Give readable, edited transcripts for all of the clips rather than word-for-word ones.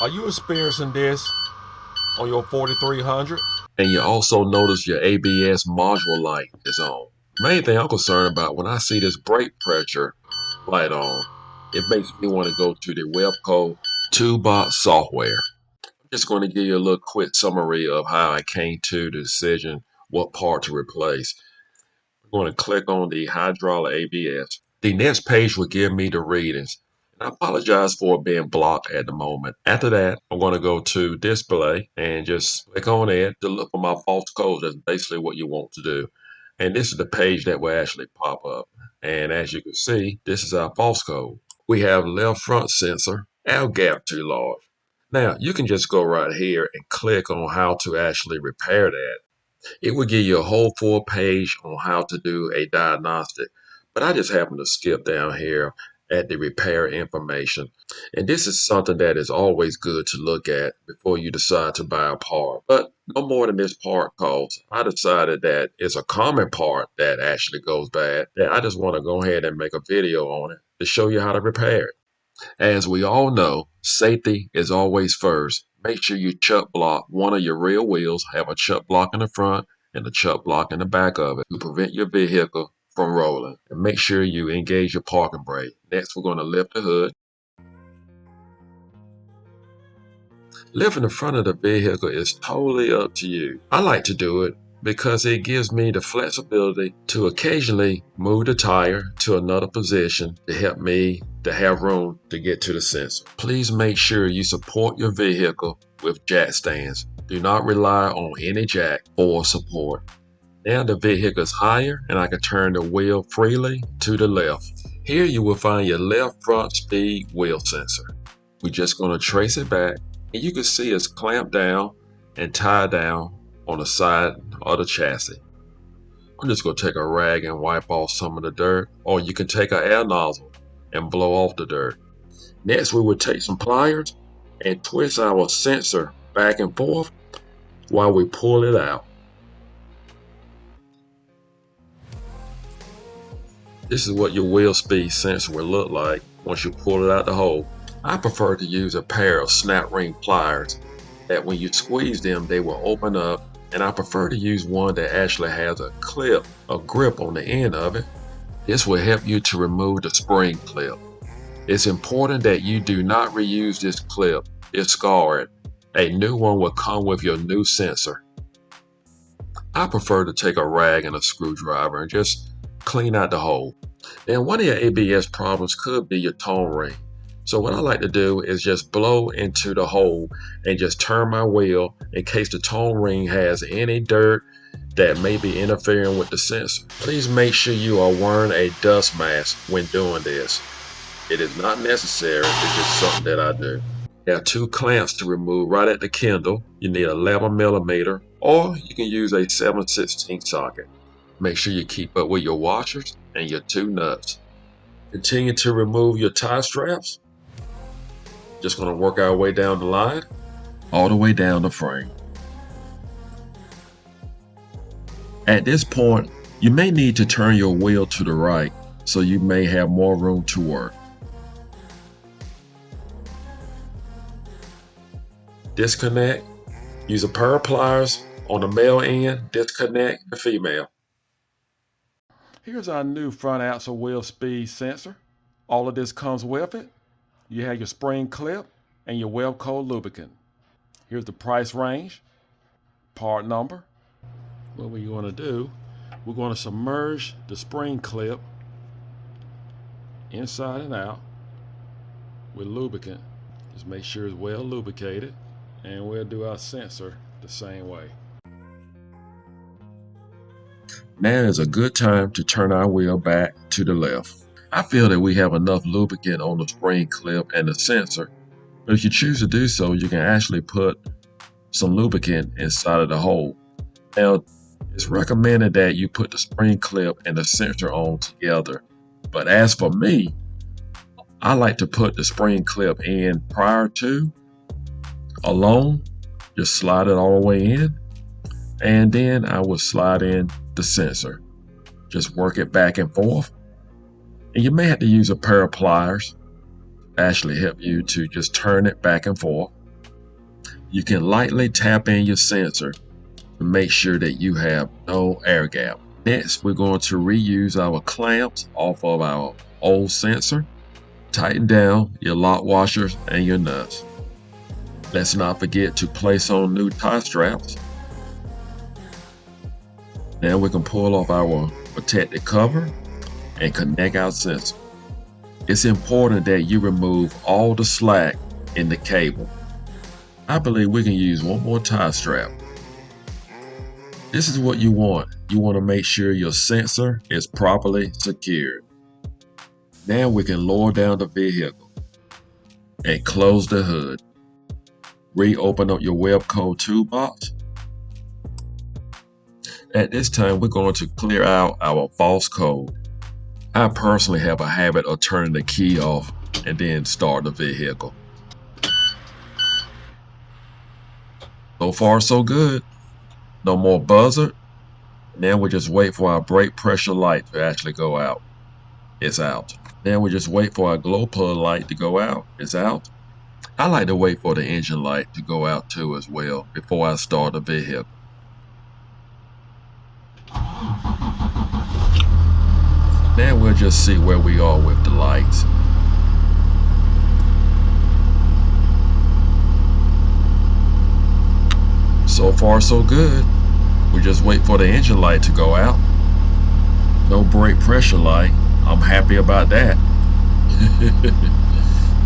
Are you experiencing this on your 4300? And you also notice your ABS module light is on. Main thing I'm concerned about when I see this brake pressure light on, it makes me want to go to the Webco Toolbox software. I'm just going to give you a little quick summary of how I came to the decision what part to replace. I'm going to click on the hydraulic ABS. The next page will give me the readings. I apologize for it being blocked at the moment. After that, I'm going to go to display and just click on it to look for my false codes. That's basically what you want to do. And this is the page that will actually pop up. And as you can see, this is our false code. We have left front sensor, L gap too large. Now, you can just go right here and click on how to actually repair that. It will give you a whole full page on how to do a diagnostic, but I just happen to skip down here at the repair information. And this is something that is always good to look at before you decide to buy a part. But no more than this part costs. I decided that it's a common part that actually goes bad, that I just want to go ahead and make a video on it to show you how to repair it. As we all know, safety is always first. Make sure you chuck block one of your rear wheels, have a chuck block in the front and a chuck block in the back of it to prevent your vehicle from rolling. And make sure you engage your parking brake. Next, we're going to lift the hood. Lifting the front of the vehicle is totally up to you. I like to do it because it gives me the flexibility to occasionally move the tire to another position to help me to have room to get to the sensor. Please make sure you support your vehicle with jack stands. Do not rely on any jack for support. Now the vehicle is higher and I can turn the wheel freely to the left. Here you will find your left front speed wheel sensor. We're just going to trace it back and you can see it's clamped down and tied down on the side of the chassis. I'm just going to take a rag and wipe off some of the dirt, or you can take an air nozzle and blow off the dirt. Next, we will take some pliers and twist our sensor back and forth while we pull it out. This is what your wheel speed sensor will look like once you pull it out the hole. I prefer to use a pair of snap ring pliers that when you squeeze them, they will open up, and I prefer to use one that actually has a clip, a grip on the end of it. This will help you to remove the spring clip. It's important that you do not reuse this clip. Discard it. A new one will come with your new sensor. I prefer to take a rag and a screwdriver and just clean out the hole. Now, one of your ABS problems could be your tone ring. So what I like to do is just blow into the hole and just turn my wheel in case the tone ring has any dirt that may be interfering with the sensor. Please make sure you are wearing a dust mask when doing this. It is not necessary, it's just something that I do. There are two clamps to remove right at the kindle. You need 11mm or you can use a 7/16 socket. Make sure you keep up with your washers and your two nuts. Continue to remove your tie straps. Just going to work our way down the line, all the way down the frame. At this point, you may need to turn your wheel to the right so you may have more room to work. Disconnect. Use a pair of pliers on the male end, disconnect the female. Here's our new front axle wheel speed sensor. All of this comes with it. You have your spring clip and your Webco lubricant. Here's the price range, part number. What we're going to do, we're going to submerge the spring clip inside and out with lubricant. Just make sure it's well lubricated, and we'll do our sensor the same way. Now is a good time to turn our wheel back to the left. I feel that we have enough lubricant on the spring clip and the sensor, but if you choose to do so, you can actually put some lubricant inside of the hole. Now, it's recommended that you put the spring clip and the sensor on together, but as for me, I like to put the spring clip in prior to, alone, just slide it all the way in, and then I will slide in the sensor. Just work it back and forth. And you may have to use a pair of pliers to actually help you to just turn it back and forth. You can lightly tap in your sensor to make sure that you have no air gap. Next, we're going to reuse our clamps off of our old sensor. Tighten down your lock washers and your nuts. Let's not forget to place on new tie straps. Now we can pull off our protective cover and connect our sensor. It's important that you remove all the slack in the cable. I believe we can use one more tie strap. This is what you want. You want to make sure your sensor is properly secured. Now we can lower down the vehicle and close the hood. Reopen up your Webco toolbox. At this time, we're going to clear out our false code. I personally have a habit of turning the key off and then start the vehicle. So far, so good. No more buzzer. Now we just wait for our brake pressure light to actually go out. It's out. Now we just wait for our glow plug light to go out. It's out. I like to wait for the engine light to go out too as well before I start the vehicle. Now we'll just see where we are with the lights. So far so good. We just wait for the engine light to go out. No brake pressure light. I'm happy about that.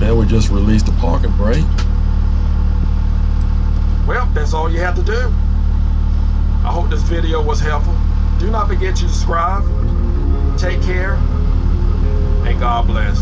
Now we just release the parking brake. Well, that's all you have to do. I hope this video was helpful. Do not forget to subscribe. Take care, and God bless.